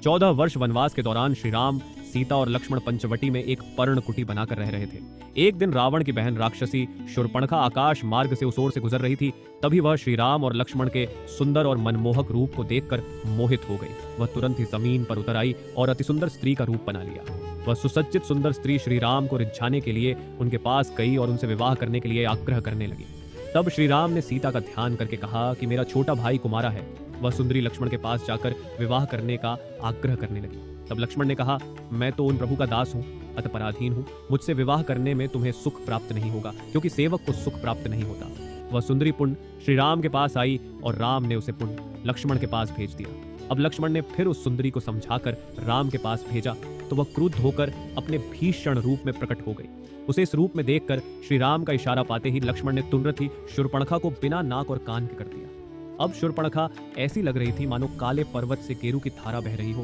14 वर्ष वनवास के दौरान श्री राम, सीता और लक्ष्मण पंचवटी में एक पर्णकुटी बनाकर रह रहे थे। एक दिन रावण की बहन राक्षसी शूर्पणखा आकाश मार्ग से उस ओर से गुजर रही थी। तभी वह श्री राम और लक्ष्मण के सुंदर और मनमोहक रूप को देखकर मोहित हो गई। वह तुरंत ही जमीन पर उतर आई और अति सुंदर स्त्री का रूप बना लिया। वह सुसज्जित सुंदर स्त्री श्री राम को रिझाने के लिए उनके पास गई और उनसे विवाह करने के लिए आग्रह करने लगी। तब श्री राम ने सीता का ध्यान करके कहा कि मेरा छोटा भाई कुमारा है। वह सुंदरी लक्ष्मण के पास जाकर विवाह करने का आग्रह करने लगी। तब लक्ष्मण ने कहा, मैं तो उन प्रभु का दास हूँ, अतः पराधीन हूँ। मुझसे विवाह करने में तुम्हें सुख प्राप्त नहीं होगा, क्योंकि सेवक को सुख प्राप्त नहीं होता। वह सुंदरी पुण्य श्री राम के पास आई और राम ने उसे पुण्य लक्ष्मण के पास भेज दिया। अब लक्ष्मण ने फिर उस सुंदरी को समझाकर राम के पास भेजा तो वह क्रुद्ध होकर अपने भीषण रूप में प्रकट हो गई। उसे इस रूप में देखकर श्री राम का इशारा पाते ही लक्ष्मण ने तुरंत ही शूर्पणखा को बिना नाक और कान के कर दिया। अब शूर्पणखा ऐसी लग रही थी मानो काले पर्वत से गेरू की धारा बह रही हो।